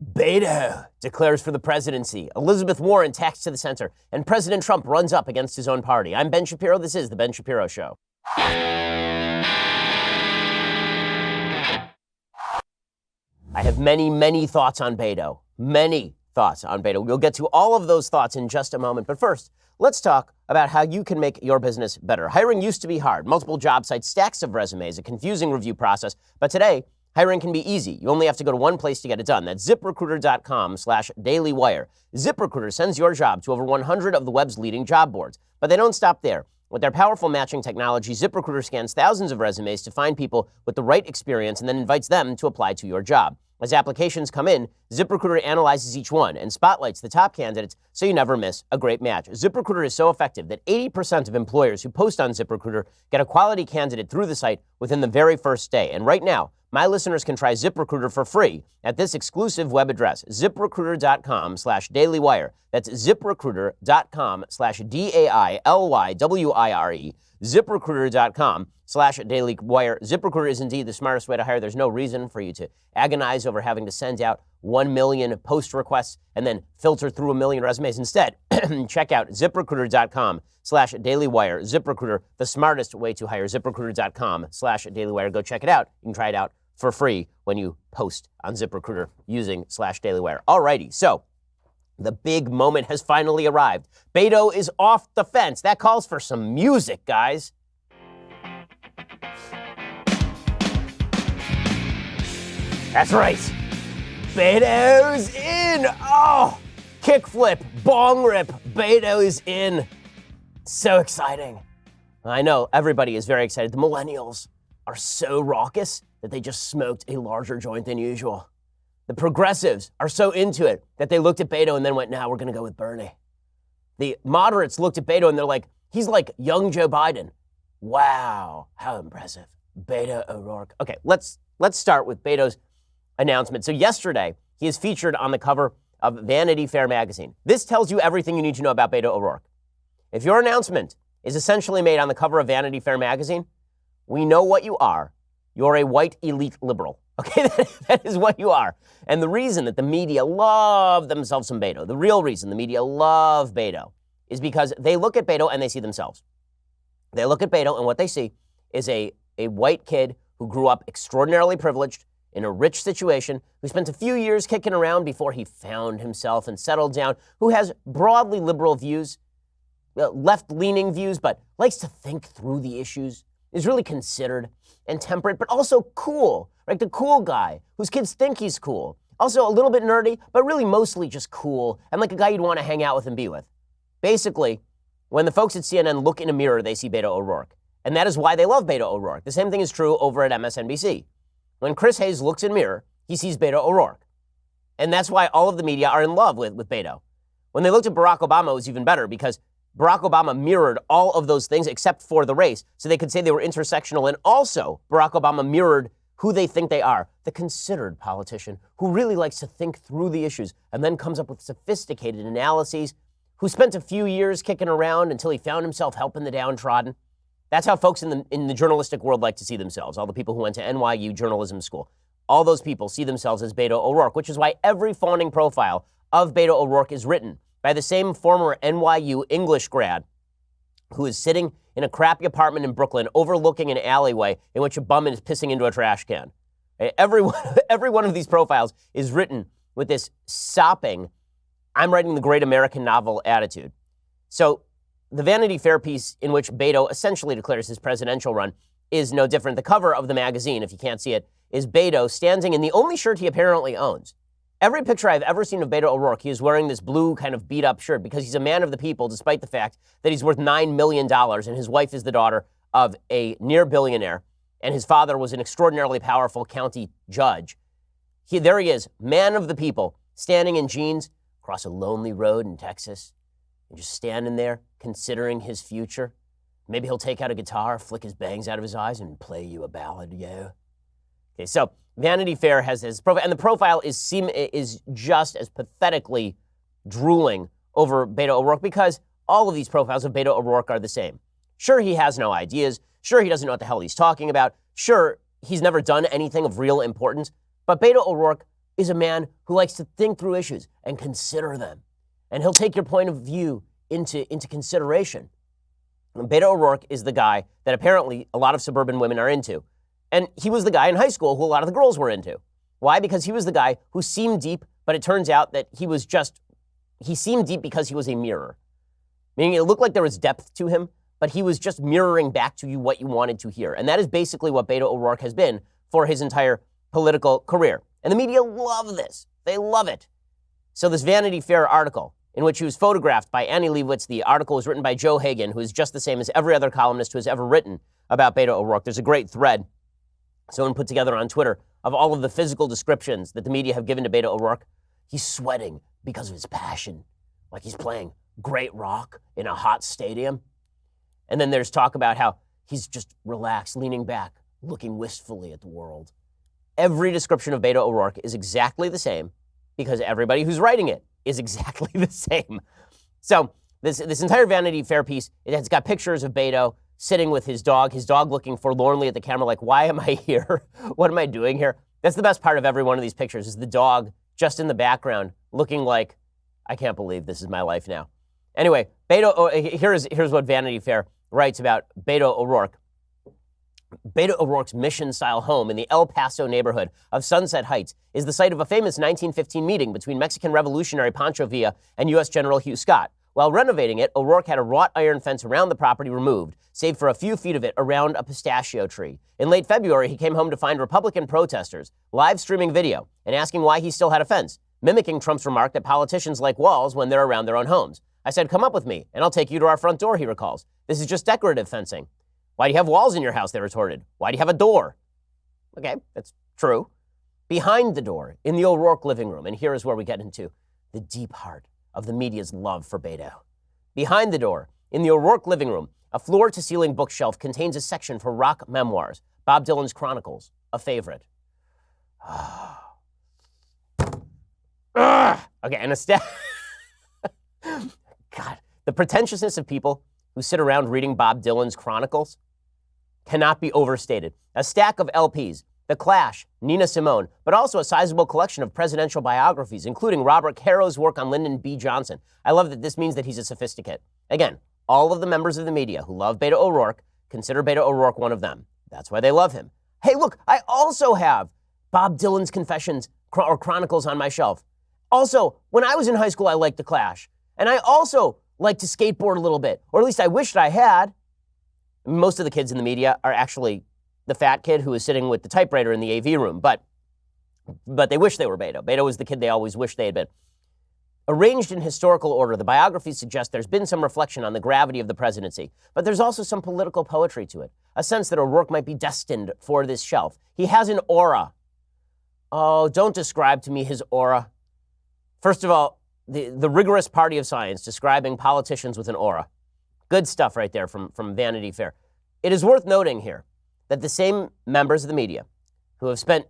Beto declares for the presidency. Elizabeth Warren tacks to the center. And President Trump runs up against his own party. I'm Ben Shapiro. This is The Ben Shapiro Show. I have many thoughts on Beto. Many thoughts on Beto. We'll get to all of those thoughts in just a moment. But first, let's talk about how you can make your business better. Hiring used to be hard. Multiple job sites, stacks of resumes, a confusing review process. But today, hiring can be easy. You only have to go to one place to get it done. That's ZipRecruiter.com/dailywire. ZipRecruiter sends your job to over 100 of the web's leading job boards. But they don't stop there. With their powerful matching technology, ZipRecruiter scans thousands of resumes to find people with the right experience and then invites them to apply to your job. As applications come in, ZipRecruiter analyzes each one and spotlights the top candidates so you never miss a great match. ZipRecruiter is so effective that 80% of employers who post on ZipRecruiter get a quality candidate through the site within the very first day. And right now, my listeners can try ZipRecruiter for free at this exclusive web address, ZipRecruiter.com/dailywire. That's ZipRecruiter.com/DAILYWIRE. ZipRecruiter.com/dailywire. ZipRecruiter is indeed the smartest way to hire. There's no reason for you to agonize over having to send out 1 million post requests and then filter through 1 million resumes. Instead, check out ZipRecruiter.com/dailywire. ZipRecruiter, the smartest way to hire. ZipRecruiter.com/dailywire. Go check it out. You can try it out for free when you post on ZipRecruiter using /dailywire. Alrighty, so the big moment has finally arrived. Beto is off the fence. That calls for some music, guys. That's right. Beto's in. Oh, kickflip, bong rip. Beto is in. So exciting. I know everybody is very excited. The millennials are so raucous that they just smoked a larger joint than usual. The progressives are so into it that they looked at Beto and then went, nah, we're going to go with Bernie. The moderates looked at Beto and they're like, he's like young Joe Biden. Wow, how impressive. Beto O'Rourke. Okay, let's start with Beto's announcement. So yesterday, he is featured on the cover of Vanity Fair magazine. This tells you everything you need to know about Beto O'Rourke. If your announcement is essentially made on the cover of Vanity Fair magazine, we know what you are. You're a white elite liberal. Okay, that is what you are. And the reason that the media love themselves some Beto, the real reason the media love Beto, is because they look at Beto and they see themselves. They look at Beto and what they see is a white kid who grew up extraordinarily privileged in a rich situation, who spent a few years kicking around before he found himself and settled down, who has broadly liberal views, left-leaning views, but likes to think through the issues, is really considered and temperate, but also cool, like the cool guy whose kids think he's cool. Also a little bit nerdy, but really mostly just cool, and like a guy you'd want to hang out with and be with. Basically, when the folks at CNN look in a mirror, they see Beto O'Rourke. And that is why they love Beto O'Rourke. The same thing is true over at MSNBC. When Chris Hayes looks in a mirror, he sees Beto O'Rourke. And that's why all of the media are in love with Beto. When they looked at Barack Obama, it was even better because Barack Obama mirrored all of those things except for the race. So they could say they were intersectional. And also, Barack Obama mirrored who they think they are, the considered politician who really likes to think through the issues and then comes up with sophisticated analyses, who spent a few years kicking around until he found himself helping the downtrodden. That's how folks in the journalistic world like to see themselves, all the people who went to NYU journalism school. All those people see themselves as Beto O'Rourke, which is why every fawning profile of Beto O'Rourke is written by the same former NYU English grad who is sitting in a crappy apartment in Brooklyn overlooking an alleyway in which a bum is pissing into a trash can. Every one of these profiles is written with this sopping, I'm writing the great American novel attitude. So the Vanity Fair piece in which Beto essentially declares his presidential run is no different. The cover of the magazine, if you can't see it, is Beto standing in the only shirt he apparently owns. Every picture I've ever seen of Beto O'Rourke, he is wearing this blue kind of beat-up shirt because he's a man of the people, despite the fact that he's worth $9 million and his wife is the daughter of a near billionaire and his father was an extraordinarily powerful county judge. There he is, man of the people, standing in jeans across a lonely road in Texas and just standing there considering his future. Maybe he'll take out a guitar, flick his bangs out of his eyes, and play you a ballad, yeah. Okay, so Vanity Fair has his profile, and the profile is just as pathetically drooling over Beto O'Rourke because all of these profiles of Beto O'Rourke are the same. Sure, he has no ideas. Sure, he doesn't know what the hell he's talking about. Sure, he's never done anything of real importance. But Beto O'Rourke is a man who likes to think through issues and consider them. And he'll take your point of view into consideration. And Beto O'Rourke is the guy that apparently a lot of suburban women are into. And he was the guy in high school who a lot of the girls were into. Why? Because he was the guy who seemed deep, but it turns out that he seemed deep because he was a mirror. Meaning it looked like there was depth to him, but he was just mirroring back to you what you wanted to hear. And that is basically what Beto O'Rourke has been for his entire political career. And the media love this. They love it. So this Vanity Fair article, in which he was photographed by Annie Leibovitz, the article was written by Joe Hagan, who is just the same as every other columnist who has ever written about Beto O'Rourke. There's a great thread someone put together on Twitter of all of the physical descriptions that the media have given to Beto O'Rourke. He's sweating because of his passion, like he's playing great rock in a hot stadium. And then there's talk about how he's just relaxed, leaning back, looking wistfully at the world. Every description of Beto O'Rourke is exactly the same because everybody who's writing it is exactly the same. So this entire Vanity Fair piece, it's got pictures of Beto sitting with his dog looking forlornly at the camera like, why am I here? What am I doing here? That's the best part of every one of these pictures is the dog just in the background looking like, I can't believe this is my life now. Anyway, here's what Vanity Fair writes about Beto O'Rourke. Beto O'Rourke's mission-style home in the El Paso neighborhood of Sunset Heights is the site of a famous 1915 meeting between Mexican revolutionary Pancho Villa and U.S. General Hugh Scott. While renovating it, O'Rourke had a wrought iron fence around the property removed, save for a few feet of it around a pistachio tree. In late February, he came home to find Republican protesters live streaming video and asking why he still had a fence, mimicking Trump's remark that politicians like walls when they're around their own homes. I said, come up with me, and I'll take you to our front door, he recalls. This is just decorative fencing. Why do you have walls in your house, they retorted. Why do you have a door? Okay, that's true. Behind the door, in the O'Rourke living room, and here is where we get into the deep heart of the media's love for Beto. Behind the door, in the O'Rourke living room, a floor-to-ceiling bookshelf contains a section for rock memoirs, Bob Dylan's Chronicles, a favorite. Okay, and God, the pretentiousness of people who sit around reading Bob Dylan's Chronicles cannot be overstated. A stack of LPs, The Clash, Nina Simone, but also a sizable collection of presidential biographies, including Robert Caro's work on Lyndon B. Johnson. I love that this means that he's a sophisticate. Again, all of the members of the media who love Beto O'Rourke consider Beto O'Rourke one of them. That's why they love him. Hey, look, I also have Bob Dylan's Confessions or Chronicles on my shelf. Also, when I was in high school, I liked The Clash. And I also liked to skateboard a little bit, or at least I wished I had. Most of the kids in the media are actually the fat kid who is sitting with the typewriter in the AV room, but they wish they were Beto. Beto was the kid they always wished they had been. Arranged in historical order, the biographies suggest there's been some reflection on the gravity of the presidency, but there's also some political poetry to it, a sense that O'Rourke might be destined for this shelf. He has an aura. Oh, don't describe to me his aura. First of all, the rigorous party of science describing politicians with an aura. Good stuff right there from Vanity Fair. It is worth noting here that the same members of the media who have spent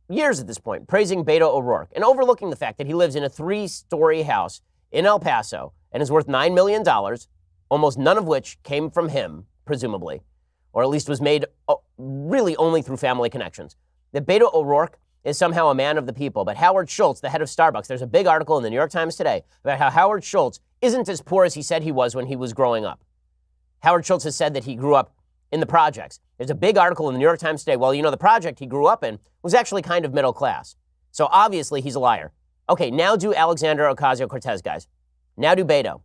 years at this point praising Beto O'Rourke and overlooking the fact that he lives in a 3-story house in El Paso and is worth $9 million, almost none of which came from him, presumably, or at least was made really only through family connections. That Beto O'Rourke is somehow a man of the people, but Howard Schultz, the head of Starbucks, there's a big article in the New York Times today about how Howard Schultz isn't as poor as he said he was when he was growing up. Howard Schultz has said that he grew up in the projects. There's a big article in the New York Times today. Well, you know, the project he grew up in was actually kind of middle class. So obviously he's a liar. Okay, now do Alexandria Ocasio-Cortez, guys. Now do Beto.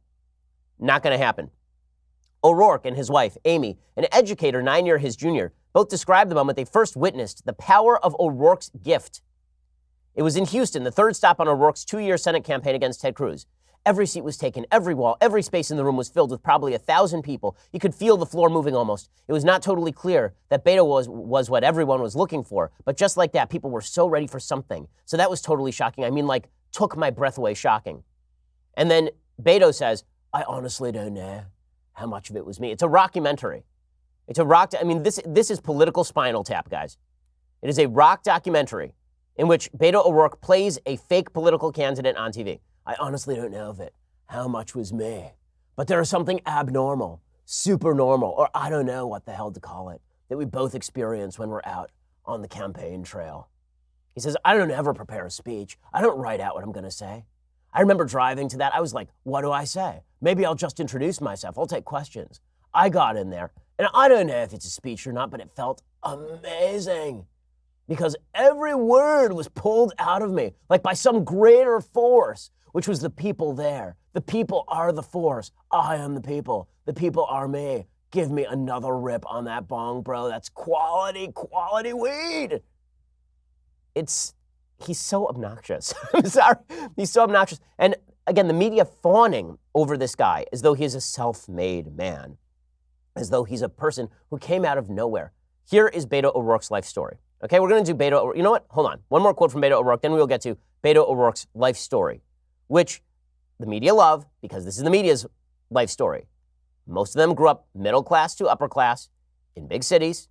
Not going to happen. O'Rourke and his wife, Amy, an educator 9 years his junior, both described the moment they first witnessed the power of O'Rourke's gift. It was in Houston, the third stop on O'Rourke's 2-year Senate campaign against Ted Cruz. Every seat was taken, every wall, every space in the room was filled with probably 1,000 people. You could feel the floor moving almost. It was not totally clear that Beto was what everyone was looking for, but just like that, people were so ready for something. So that was totally shocking. I mean, like, took my breath away shocking. And then Beto says, I honestly don't know how much of it was me. It's a rockumentary. It's a this is political Spinal Tap, guys. It is a rock documentary in which Beto O'Rourke plays a fake political candidate on TV. I honestly don't know of it. How much was me? But there is something abnormal, super normal, or I don't know what the hell to call it, that we both experience when we're out on the campaign trail. He says, I don't ever prepare a speech. I don't write out what I'm going to say. I remember driving to that. I was like, what do I say? Maybe I'll just introduce myself. I'll take questions. I got in there, and I don't know if it's a speech or not, but it felt amazing because every word was pulled out of me, like by some greater force, which was the people there. The people are the force. I am the people. The people are me. Give me another rip on that bong, bro. That's quality weed. He's so obnoxious. I'm sorry. He's so obnoxious. And again, the media fawning over this guy as though he's a self-made man, as though he's a person who came out of nowhere. Here is Beto O'Rourke's life story. Okay, we're going to do Beto O'Rourke. You know what? Hold on. One more quote from Beto O'Rourke, then we will get to Beto O'Rourke's life story, which the media love because this is the media's life story. Most of them grew up middle class to upper class in big cities,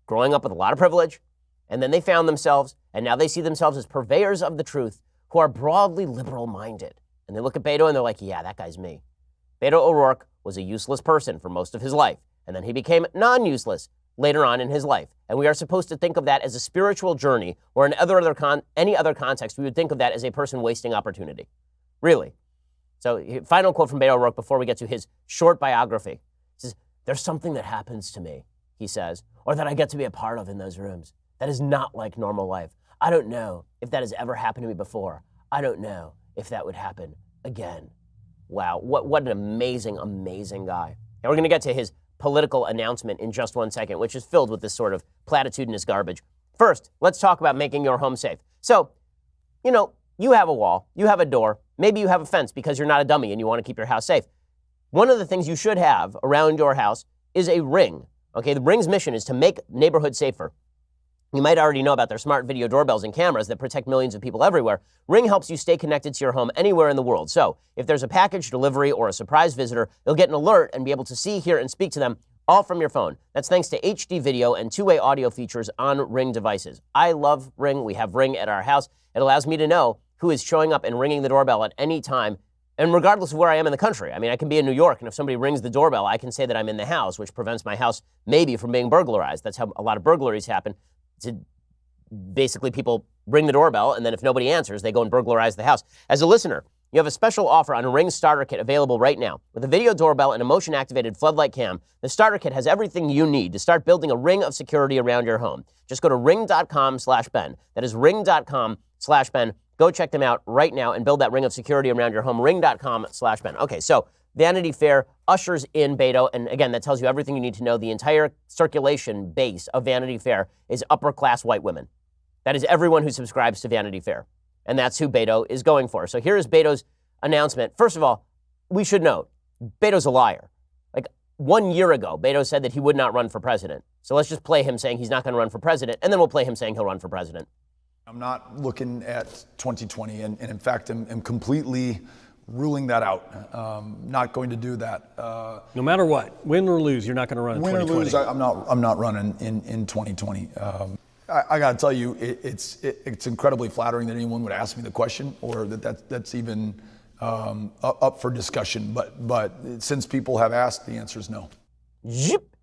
growing up with a lot of privilege, and then they found themselves, and now they see themselves as purveyors of the truth who are broadly liberal-minded. And they look at Beto and they're like, yeah, that guy's me. Beto O'Rourke was a useless person for most of his life, and then he became non-useless later on in his life. And we are supposed to think of that as a spiritual journey, or in any other context, we would think of that as a person wasting opportunity. Really. So, final quote from Beto O'Rourke before we get to his short biography. He says, there's something that happens to me, he says, or that I get to be a part of in those rooms. That is not like normal life. I don't know if that has ever happened to me before. I don't know if that would happen again. Wow, what an amazing, amazing guy. And we're going to get to his political announcement in just one second, which is filled with this sort of platitudinous garbage. First, let's talk about making your home safe. So, you have a wall, you have a door, maybe you have a fence because you're not a dummy and you want to keep your house safe. One of the things you should have around your house is a Ring. Okay, the Ring's mission is to make neighborhoods safer. You might already know about their smart video doorbells and cameras that protect millions of people everywhere. Ring helps you stay connected to your home anywhere in the world. So if there's a package delivery or a surprise visitor, you'll get an alert and be able to see, hear, and speak to them all from your phone. That's thanks to HD video and two-way audio features on Ring devices. I love Ring. We have Ring at our house. It allows me to know who is showing up and ringing the doorbell at any time, and regardless of where I am in the country. I mean, I can be in New York, and if somebody rings the doorbell, I can say that I'm in the house, which prevents my house maybe from being burglarized. That's how a lot of burglaries happen. Basically, people ring the doorbell, and then if nobody answers, they go and burglarize the house. As a listener, you have a special offer on a Ring starter kit available right now. With a video doorbell and a motion-activated floodlight cam, the starter kit has everything you need to start building a ring of security around your home. Just go to ring.com/Ben. That is ring.com/Ben. Go check them out right now and build that ring of security around your home. Ring.com/Ben. Okay, so Vanity Fair ushers in Beto, and again, that tells you everything you need to know. The entire circulation base of Vanity Fair is upper-class white women. That is everyone who subscribes to Vanity Fair, and that's who Beto is going for. So here is Beto's announcement. First of all, we should note, Beto's a liar. Like 1 year ago, Beto said that he would not run for president. So let's just play him saying he's not going to run for president, and then we'll play him saying he'll run for president. I'm not looking at 2020, and in fact, I'm completely ruling that out. Not going to do that. No matter what, win or lose, you're not going to run in 2020. Win or lose, I'm not running in 2020 I got to tell you, it's incredibly flattering that anyone would ask me the question, or that's even up for discussion. But since people have asked, the answer is no. Zip.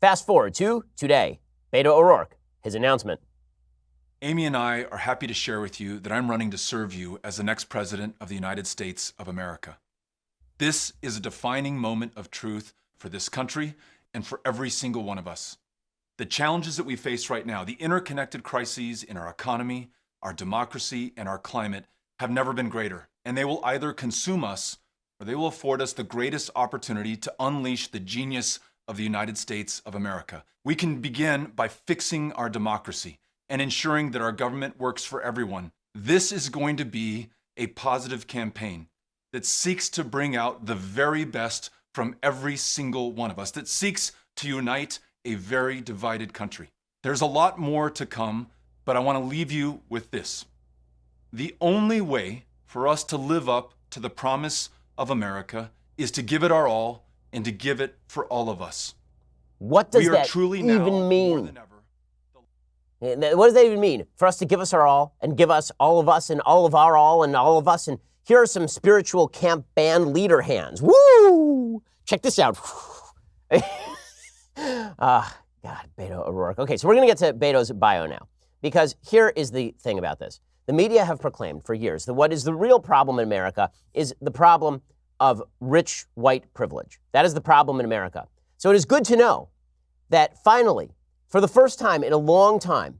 Fast forward to today. Beto O'Rourke, his announcement. Amy and I are happy to share with you that I'm running to serve you as the next president of the United States of America. This is a defining moment of truth for this country and for every single one of us. The challenges that we face right now, the interconnected crises in our economy, our democracy, and our climate have never been greater, and they will either consume us or they will afford us the greatest opportunity to unleash the genius of the United States of America. We can begin by fixing our democracy and ensuring that our government works for everyone. This is going to be a positive campaign that seeks to bring out the very best from every single one of us, that seeks to unite a very divided country. There's a lot more to come, but I want to leave you with this. The only way for us to live up to the promise of America is to give it our all and to give it for all of us. What does that even mean? What does that even mean? For us to give us our all and give us all of us and all of our all and all of us. And here are some spiritual camp band leader hands. Woo! Check this out. God, Beto O'Rourke. Okay, so we're going to get to Beto's bio now, Because here is the thing about this. The media have proclaimed for years that what is the real problem in America is the problem of rich white privilege. That is the problem in America. So it is good to know that finally, for the first time in a long time,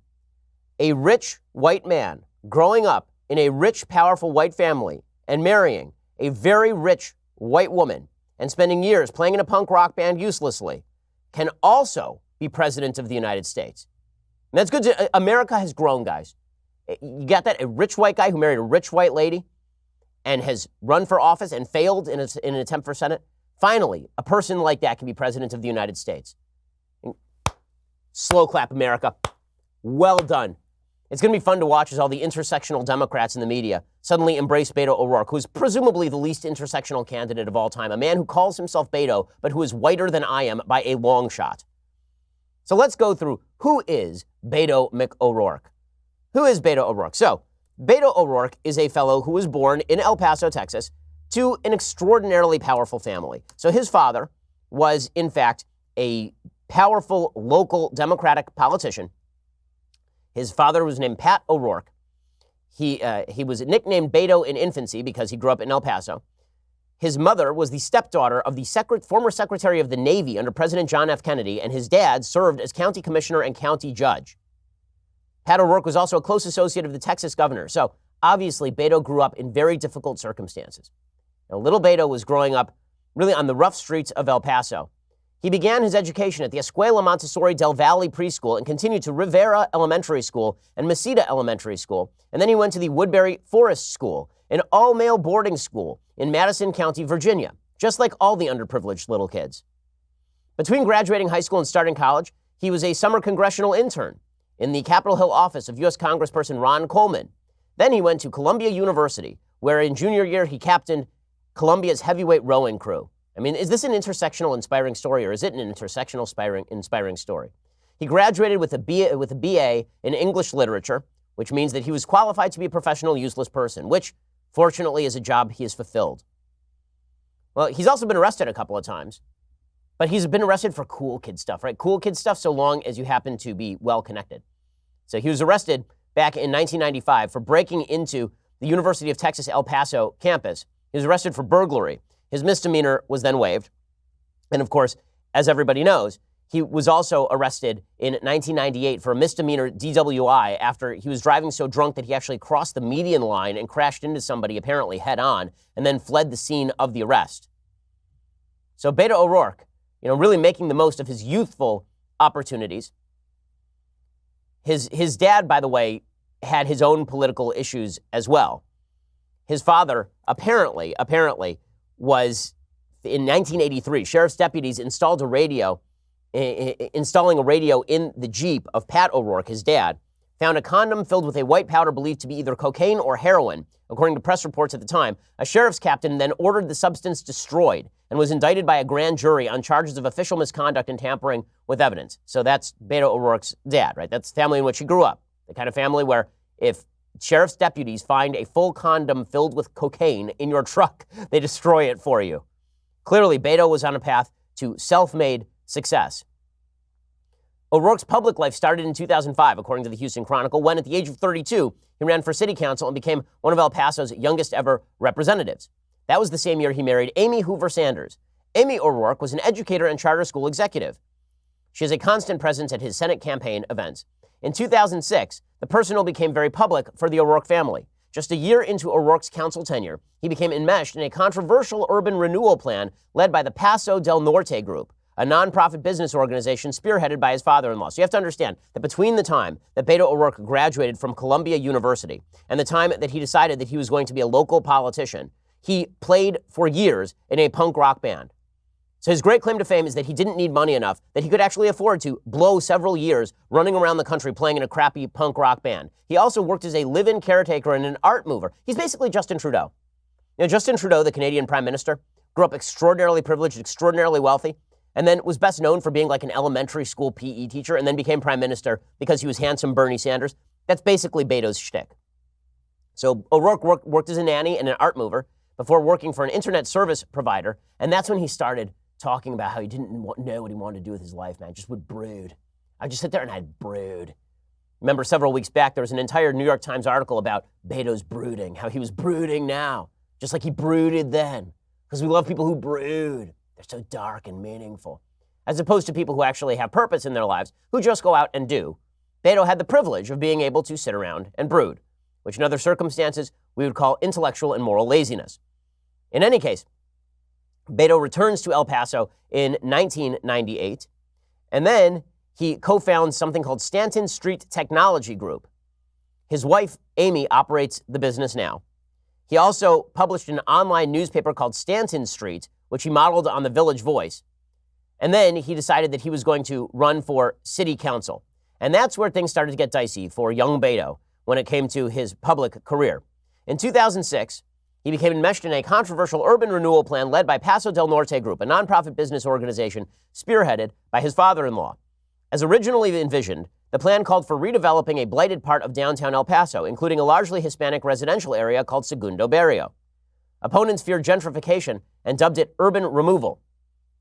a rich white man growing up in a rich, powerful white family and marrying a very rich white woman and spending years playing in a punk rock band uselessly can also be president of the United States. And that's good. America has grown, guys. You got that? A rich white guy who married a rich white lady and has run for office and failed in an attempt for Senate. Finally, a person like that can be president of the United States. Slow clap, America. Well done. It's going to be fun to watch as all the intersectional Democrats in the media suddenly embrace Beto O'Rourke, who's presumably the least intersectional candidate of all time, a man who calls himself Beto, but who is whiter than I am by a long shot. So let's go through who is Beto O'Rourke. Who is Beto O'Rourke? So Beto O'Rourke is a fellow who was born in El Paso, Texas, to an extraordinarily powerful family. So his father was, in fact, a powerful local Democratic politician. His father was named Pat O'Rourke. He was nicknamed Beto in infancy because he grew up in El Paso. His mother was the stepdaughter of the former Secretary of the Navy under President John F. Kennedy, and his dad served as county commissioner and county judge. Pat O'Rourke was also a close associate of the Texas governor. So obviously, Beto grew up in very difficult circumstances. Now, little Beto was growing up really on the rough streets of El Paso. He began his education at the Escuela Montessori del Valle Preschool and continued to Rivera Elementary School and Mesita Elementary School. And then he went to the Woodbury Forest School, an all-male boarding school in Madison County, Virginia, just like all the underprivileged little kids. Between graduating high school and starting college, he was a summer congressional intern in the Capitol Hill office of U.S. Congressperson Ron Coleman. Then he went to Columbia University, where in junior year he captained Columbia's heavyweight rowing crew. I mean, is this an intersectional inspiring story, or is it an intersectional inspiring story? He graduated with a BA in English literature, which means that he was qualified to be a professional useless person, which, fortunately, is a job he has fulfilled. Well, he's also been arrested a couple of times, but he's been arrested for cool kid stuff, right? Cool kid stuff so long as you happen to be well-connected. So he was arrested back in 1995 for breaking into the University of Texas El Paso campus. He was arrested for burglary. His misdemeanor was then waived. And of course, as everybody knows, he was also arrested in 1998 for a misdemeanor DWI after he was driving so drunk that he actually crossed the median line and crashed into somebody apparently head on and then fled the scene of the arrest. So Beto O'Rourke, really making the most of his youthful opportunities. His dad, by the way, had his own political issues as well. His father apparently was, in 1983, sheriff's deputies installing a radio in the Jeep of Pat O'Rourke, his dad, found a condom filled with a white powder believed to be either cocaine or heroin. According to press reports at the time, a sheriff's captain then ordered the substance destroyed and was indicted by a grand jury on charges of official misconduct and tampering with evidence. So that's Beto O'Rourke's dad, right? That's the family in which he grew up, the kind of family where if sheriff's deputies find a full condom filled with cocaine in your truck, they destroy it for you. Clearly, Beto was on a path to self-made success. O'Rourke's public life started in 2005, according to the Houston Chronicle, when at the age of 32, he ran for city council and became one of El Paso's youngest ever representatives. That was the same year he married Amy Hoover Sanders. Amy O'Rourke was an educator and charter school executive. She is a constant presence at his Senate campaign events. In 2006, the personal became very public for the O'Rourke family. Just a year into O'Rourke's council tenure, he became enmeshed in a controversial urban renewal plan led by the Paso del Norte Group, a nonprofit business organization spearheaded by his father-in-law. So you have to understand that between the time that Beto O'Rourke graduated from Columbia University and the time that he decided that he was going to be a local politician, he played for years in a punk rock band. So his great claim to fame is that he didn't need money enough that he could actually afford to blow several years running around the country playing in a crappy punk rock band. He also worked as a live-in caretaker and an art mover. He's basically Justin Trudeau. Justin Trudeau, the Canadian Prime Minister, grew up extraordinarily privileged, extraordinarily wealthy, and then was best known for being like an elementary school PE teacher and then became Prime Minister because he was handsome Bernie Sanders. That's basically Beto's shtick. So O'Rourke worked as a nanny and an art mover before working for an internet service provider, and that's when he started talking about how he didn't know what he wanted to do with his life, man. Just would brood. I'd just sit there and I'd brood. Remember, several weeks back, there was an entire New York Times article about Beto's brooding, how he was brooding now, just like he brooded then. Because we love people who brood. They're so dark and meaningful. As opposed to people who actually have purpose in their lives, who just go out and do. Beto had the privilege of being able to sit around and brood, which in other circumstances we would call intellectual and moral laziness. In any case, Beto returns to El Paso in 1998, and then he co-founds something called Stanton Street Technology Group. His wife, Amy, operates the business now. He also published an online newspaper called Stanton Street, which he modeled on the Village Voice. And then he decided that he was going to run for city council. And that's where things started to get dicey for young Beto when it came to his public career. In 2006, he became enmeshed in a controversial urban renewal plan led by Paso del Norte Group, a nonprofit business organization spearheaded by his father-in-law. As originally envisioned, the plan called for redeveloping a blighted part of downtown El Paso, including a largely Hispanic residential area called Segundo Barrio. Opponents feared gentrification and dubbed it urban removal.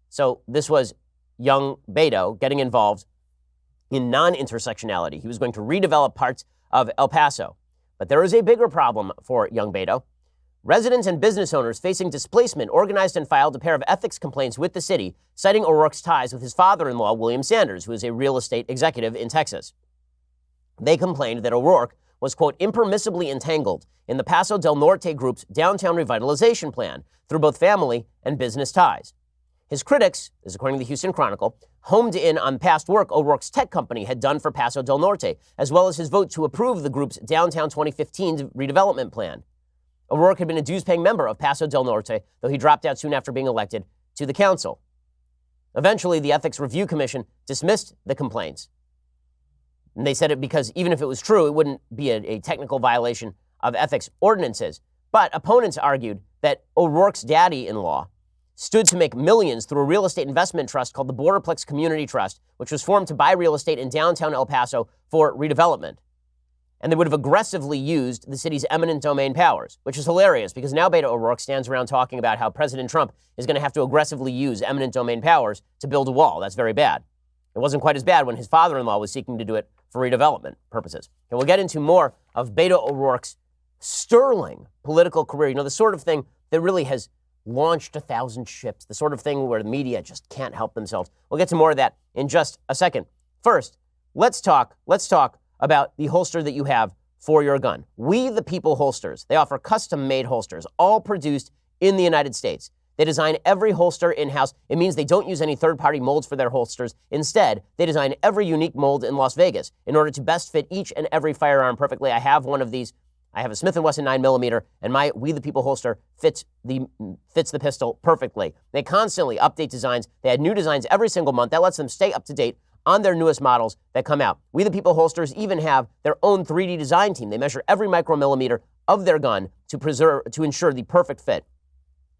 So this was young Beto getting involved in non-intersectionality. He was going to redevelop parts of El Paso. But there is a bigger problem for young Beto. Residents and business owners facing displacement organized and filed a pair of ethics complaints with the city, citing O'Rourke's ties with his father-in-law, William Sanders, who is a real estate executive in Texas. They complained that O'Rourke was, quote, impermissibly entangled in the Paso del Norte Group's downtown revitalization plan through both family and business ties. His critics, as according to the Houston Chronicle, homed in on past work O'Rourke's tech company had done for Paso del Norte, as well as his vote to approve the group's downtown 2015 redevelopment plan. O'Rourke had been a dues-paying member of Paso del Norte, though he dropped out soon after being elected to the council. Eventually, the Ethics Review Commission dismissed the complaints. And they said it because even if it was true, it wouldn't be a technical violation of ethics ordinances. But opponents argued that O'Rourke's daddy-in-law stood to make millions through a real estate investment trust called the Borderplex Community Trust, which was formed to buy real estate in downtown El Paso for redevelopment. And they would have aggressively used the city's eminent domain powers, which is hilarious because now Beto O'Rourke stands around talking about how President Trump is going to have to aggressively use eminent domain powers to build a wall. That's very bad. It wasn't quite as bad when his father-in-law was seeking to do it for redevelopment purposes. And we'll get into more of Beto O'Rourke's sterling political career, the sort of thing that really has launched 1,000 ships, the sort of thing where the media just can't help themselves. We'll get to more of that in just a second. First, let's talk about the holster that you have for your gun. We the People holsters. They offer custom-made holsters, all produced in the United States. They design every holster in-house. It means they don't use any third-party molds for their holsters. Instead, they design every unique mold in Las Vegas in order to best fit each and every firearm perfectly. I have one of these. I have a Smith & Wesson 9mm, and my We the People holster fits the pistol perfectly. They constantly update designs. They add new designs every single month. That lets them stay up to date on their newest models that come out. We the People holsters even have their own 3D design team. They measure every micromillimeter of their gun to ensure the perfect fit.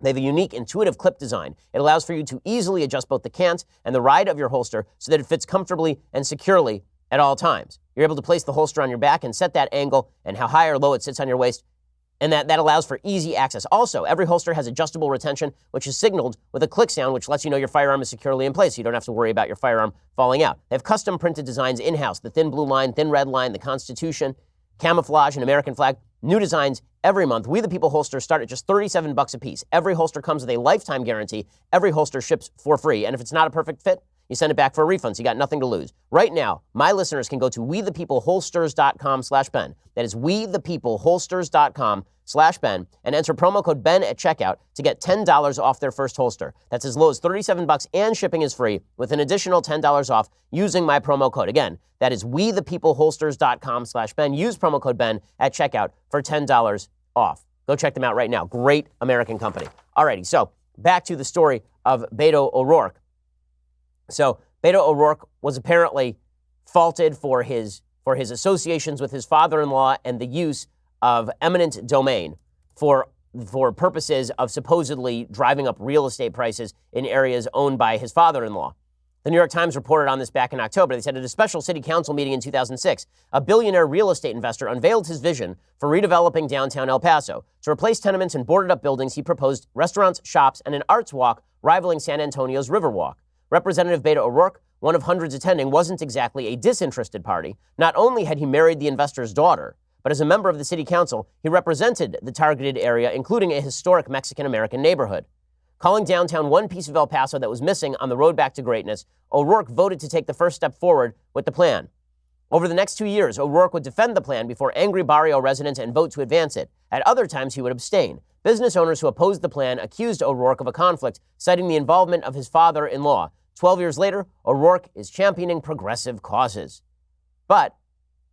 They have a unique, intuitive clip design. It allows for you to easily adjust both the cant and the ride of your holster so that it fits comfortably and securely at all times. You're able to place the holster on your back and set that angle and how high or low it sits on your waist, and that allows for easy access. Also, every holster has adjustable retention, which is signaled with a click sound, which lets you know your firearm is securely in place, so you don't have to worry about your firearm falling out. They have custom printed designs in-house, the thin blue line, thin red line, the Constitution, camouflage, and American flag. New designs every month. We the People holsters start at just $37 a piece. Every holster comes with a lifetime guarantee. Every holster ships for free. And if it's not a perfect fit, you send it back for a refund, so you got nothing to lose. Right now, my listeners can go to wethepeopleholsters.com/Ben. That is wethepeopleholsters.com/Ben and enter promo code Ben at checkout to get $10 off their first holster. That's as low as $37 and shipping is free with an additional $10 off using my promo code. Again, that is wethepeopleholsters.com/Ben. Use promo code Ben at checkout for $10 off. Go check them out right now. Great American company. Alrighty, so back to the story of Beto O'Rourke. So Beto O'Rourke was apparently faulted for his associations with his father-in-law and the use of eminent domain for purposes of supposedly driving up real estate prices in areas owned by his father-in-law. The New York Times reported on this back in October. They said at a special city council meeting in 2006, a billionaire real estate investor unveiled his vision for redeveloping downtown El Paso. To replace tenements and boarded-up buildings, he proposed restaurants, shops, and an arts walk rivaling San Antonio's Riverwalk. Representative Beto O'Rourke one of hundreds attending, wasn't exactly a disinterested party. Not only had he married the investor's daughter, but as a member of the city council, he represented the targeted area, including a historic Mexican-American neighborhood. Calling downtown one piece of El Paso that was missing on the road back to greatness, O'Rourke voted to take the first step forward with the plan. Over the next 2 years, O'Rourke would defend the plan before angry barrio residents and vote to advance it. At other times, he would abstain. Business owners who opposed the plan accused O'Rourke of a conflict, citing the involvement of his father-in-law. 12 years later, O'Rourke is championing progressive causes. But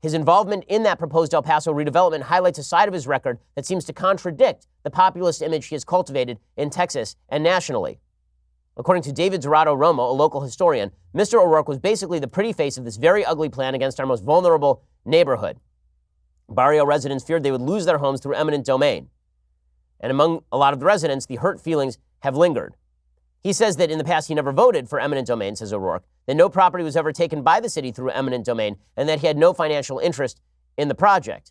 his involvement in that proposed El Paso redevelopment highlights a side of his record that seems to contradict the populist image he has cultivated in Texas and nationally. According to David Dorado Romo, a local historian, Mr. O'Rourke was basically the pretty face of this very ugly plan against our most vulnerable neighborhood. Barrio residents feared they would lose their homes through eminent domain. And among a lot of the residents, the hurt feelings have lingered. He says that in the past he never voted for eminent domain, says O'Rourke, that no property was ever taken by the city through eminent domain, and that he had no financial interest in the project.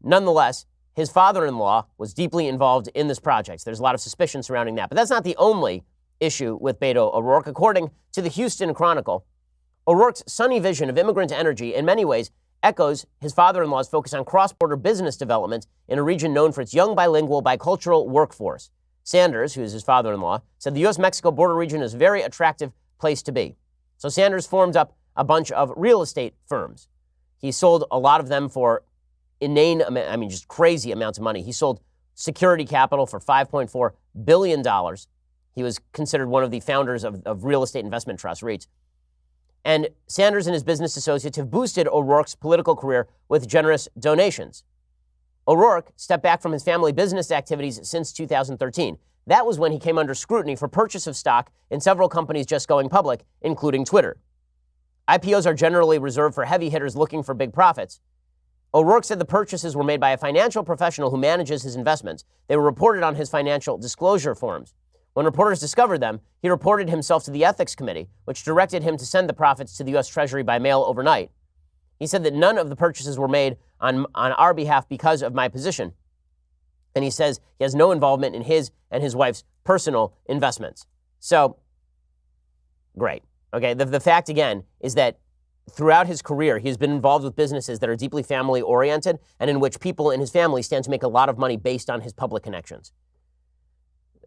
Nonetheless, his father-in-law was deeply involved in this project. So there's a lot of suspicion surrounding that. But that's not the only issue with Beto O'Rourke. According to the Houston Chronicle, O'Rourke's sunny vision of immigrant energy in many ways echoes his father-in-law's focus on cross-border business development in a region known for its young bilingual bicultural workforce. Sanders, who is his father-in-law, said the U.S.-Mexico border region is a very attractive place to be. So Sanders formed up a bunch of real estate firms. He sold a lot of them for just crazy amounts of money. He sold Security Capital for $5.4 billion. He was considered one of the founders of real estate investment trust, REITs. And Sanders and his business associates have boosted O'Rourke's political career with generous donations. O'Rourke stepped back from his family business activities since 2013. That was when he came under scrutiny for purchase of stock in several companies just going public, including Twitter. IPOs are generally reserved for heavy hitters looking for big profits. O'Rourke said the purchases were made by a financial professional who manages his investments. They were reported on his financial disclosure forms. When reporters discovered them, he reported himself to the Ethics Committee, which directed him to send the profits to the U.S. Treasury by mail overnight. He said that none of the purchases were made on our behalf because of my position. And he says he has no involvement in his and his wife's personal investments. So, great. Okay, the fact, again, is that throughout his career, he has been involved with businesses that are deeply family-oriented and in which people in his family stand to make a lot of money based on his public connections.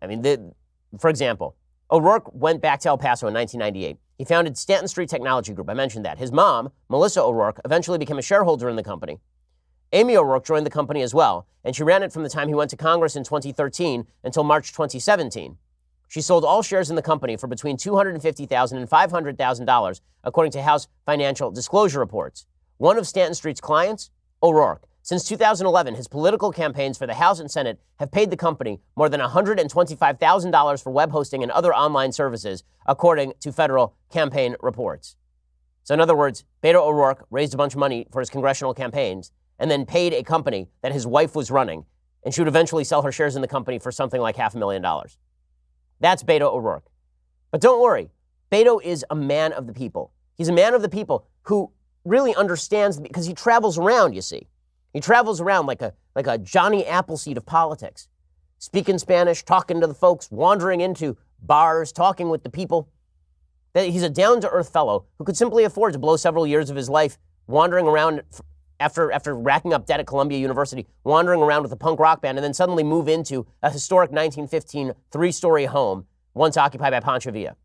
I mean, for example, O'Rourke went back to El Paso in 1998. He founded Stanton Street Technology Group. I mentioned that. His mom, Melissa O'Rourke, eventually became a shareholder in the company. Amy O'Rourke joined the company as well, and she ran it from the time he went to Congress in 2013 until March 2017. She sold all shares in the company for between $250,000 and $500,000, according to House financial disclosure reports. One of Stanton Street's clients, O'Rourke. Since 2011, his political campaigns for the House and Senate have paid the company more than $125,000 for web hosting and other online services, according to federal campaign reports. So in other words, Beto O'Rourke raised a bunch of money for his congressional campaigns and then paid a company that his wife was running, and she would eventually sell her shares in the company for something like $500,000. That's Beto O'Rourke. But don't worry, Beto is a man of the people. He's a man of the people who really understands, because he travels around, you see. He travels around like a Johnny Appleseed of politics, speaking Spanish, talking to the folks, wandering into bars, talking with the people. He's a down-to-earth fellow who could simply afford to blow several years of his life wandering around after racking up debt at Columbia University, wandering around with a punk rock band, and then suddenly move into a historic 1915 three-story home once occupied by Pancho Villa.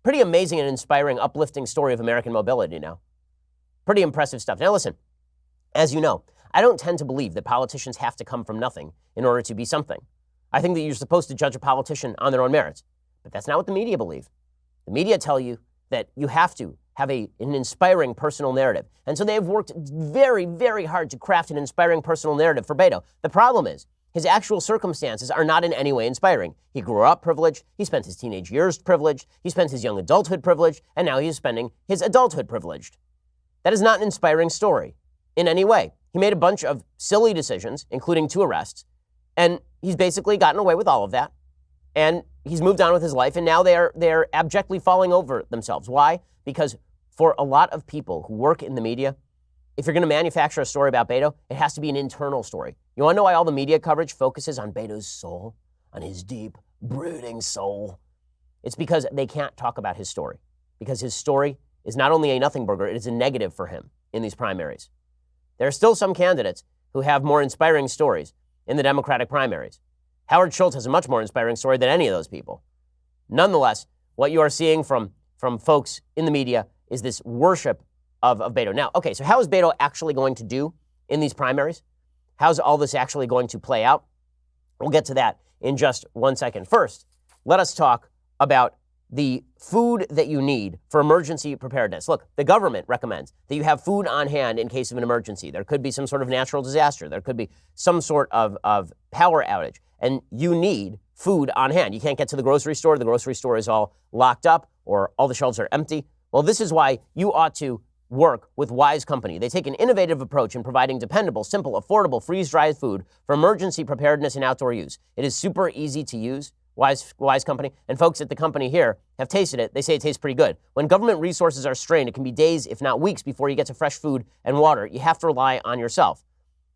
Pretty amazing and inspiring, uplifting story of American mobility now. Pretty impressive stuff. Now listen, as you know, I don't tend to believe that politicians have to come from nothing in order to be something. I think that you're supposed to judge a politician on their own merits. But that's not what the media believe. The media tell you that you have to have an inspiring personal narrative. And so they have worked very, very hard to craft an inspiring personal narrative for Beto. The problem is, his actual circumstances are not in any way inspiring. He grew up privileged, he spent his teenage years privileged, he spent his young adulthood privileged, and now he's spending his adulthood privileged. That is not an inspiring story in any way. He made a bunch of silly decisions, including 2 arrests, and he's basically gotten away with all of that. And he's moved on with his life, and now they're abjectly falling over themselves. Why? Because for a lot of people who work in the media, if you're going to manufacture a story about Beto, it has to be an internal story. You want to know why all the media coverage focuses on Beto's soul, on his deep, brooding soul? It's because they can't talk about his story. because his story is not only a nothing burger, it is a negative for him in these primaries. There are still some candidates who have more inspiring stories in the Democratic primaries. Howard Schultz has a much more inspiring story than any of those people. Nonetheless, what you are seeing from folks in the media is this worship of Beto. Now, okay, so how is Beto actually going to do in these primaries? How's all this actually going to play out? We'll get to that in just 1 second. First, let us talk about the food that you need for emergency preparedness. Look, the government recommends that you have food on hand in case of an emergency. There could be some sort of natural disaster. There could be some sort of power outage, and you need food on hand. You can't get to the grocery store. The grocery store is all locked up or all the shelves are empty. Well, this is why you ought to work with Wise Company. They take an innovative approach in providing dependable, simple, affordable, freeze-dried food for emergency preparedness and outdoor use. It is super easy to use. Wise Company, and folks at the company here have tasted it. They say it tastes pretty good. When government resources are strained, it can be days, if not weeks, before you get to fresh food and water. You have to rely on yourself.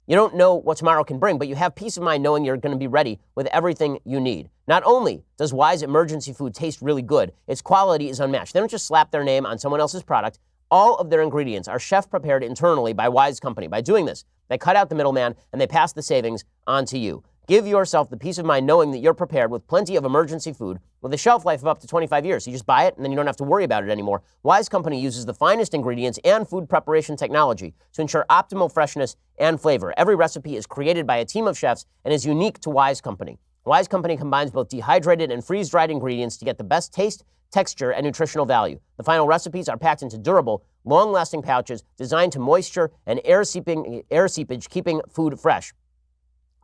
You don't know what tomorrow can bring, but you have peace of mind knowing you're going to be ready with everything you need. Not only does Wise emergency food taste really good, its quality is unmatched. They don't just slap their name on someone else's product. All of their ingredients are chef prepared internally by Wise Company. By doing this, they cut out the middleman and they pass the savings on to you. Give yourself the peace of mind knowing that you're prepared with plenty of emergency food with a shelf life of up to 25 years. You just buy it and then you don't have to worry about it anymore. Wise Company uses the finest ingredients and food preparation technology to ensure optimal freshness and flavor. Every recipe is created by a team of chefs and is unique to Wise Company. Wise Company combines both dehydrated and freeze-dried ingredients to get the best taste, texture, and nutritional value. The final recipes are packed into durable, long-lasting pouches designed to moisture and air seepage, keeping food fresh,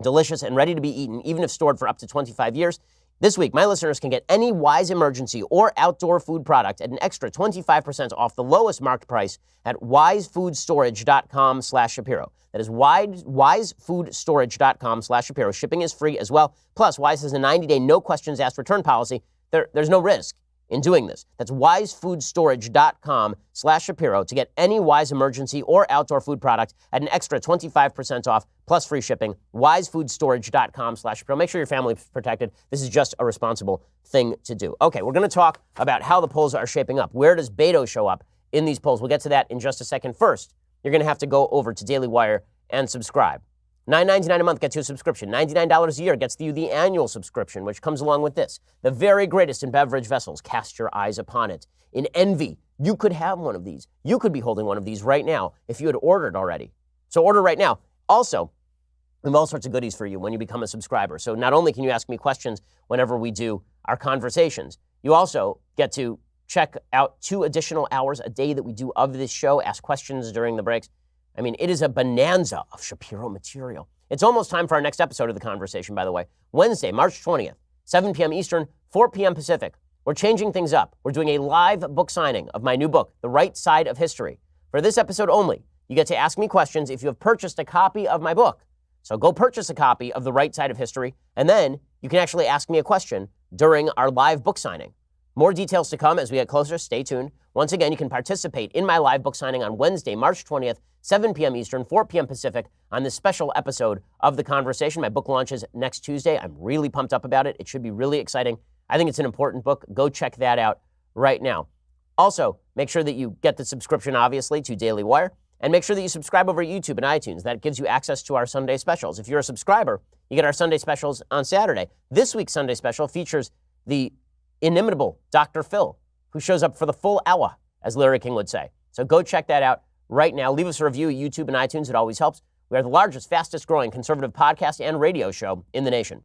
delicious, and ready to be eaten, even if stored for up to 25 years. This week, my listeners can get any Wise emergency or outdoor food product at an extra 25% off the lowest marked price at wisefoodstorage.com/Shapiro. That is wisefoodstorage.com/Shapiro. Shipping is free as well. Plus, Wise has a 90-day no questions asked return policy. There's no risk in doing this. That's wisefoodstorage.com/Shapiro to get any Wise emergency or outdoor food product at an extra 25% off plus free shipping. Wisefoodstorage.com/Shapiro. Make sure your family is protected. This is just a responsible thing to do. Okay, we're going to talk about how the polls are shaping up. Where does Beto show up in these polls? We'll get to that in just a second. First, you're going to have to go over to Daily Wire and subscribe. $9.99 a month gets you a subscription. $99 a year gets you the annual subscription, which comes along with this. The very greatest in beverage vessels. Cast your eyes upon it. In envy, you could have one of these. You could be holding one of these right now if you had ordered already. So order right now. Also, we have all sorts of goodies for you when you become a subscriber. So not only can you ask me questions whenever we do our conversations, you also get to check out 2 additional hours a day that we do of this show, ask questions during the breaks. I mean, it is a bonanza of Shapiro material. It's almost time for our next episode of The Conversation, by the way. Wednesday, March 20th, 7 p.m. Eastern, 4 p.m. Pacific. We're changing things up. We're doing a live book signing of my new book, The Right Side of History. For this episode only, you get to ask me questions if you have purchased a copy of my book. So go purchase a copy of The Right Side of History, and then you can actually ask me a question during our live book signing. More details to come as we get closer. Stay tuned. Once again, you can participate in my live book signing on Wednesday, March 20th, 7 p.m. Eastern, 4 p.m. Pacific, on this special episode of The Conversation. My book launches next Tuesday. I'm really pumped up about it. It should be really exciting. I think it's an important book. Go check that out right now. Also, make sure that you get the subscription, obviously, to Daily Wire, and make sure that you subscribe over at YouTube and iTunes. That gives you access to our Sunday specials. If you're a subscriber, you get our Sunday specials on Saturday. This week's Sunday special features the inimitable Dr. Phil, who shows up for the full hour, as Larry King would say. So go check that out right now. Leave us a review at YouTube and iTunes. It always helps. We are the largest, fastest growing conservative podcast and radio show in the nation.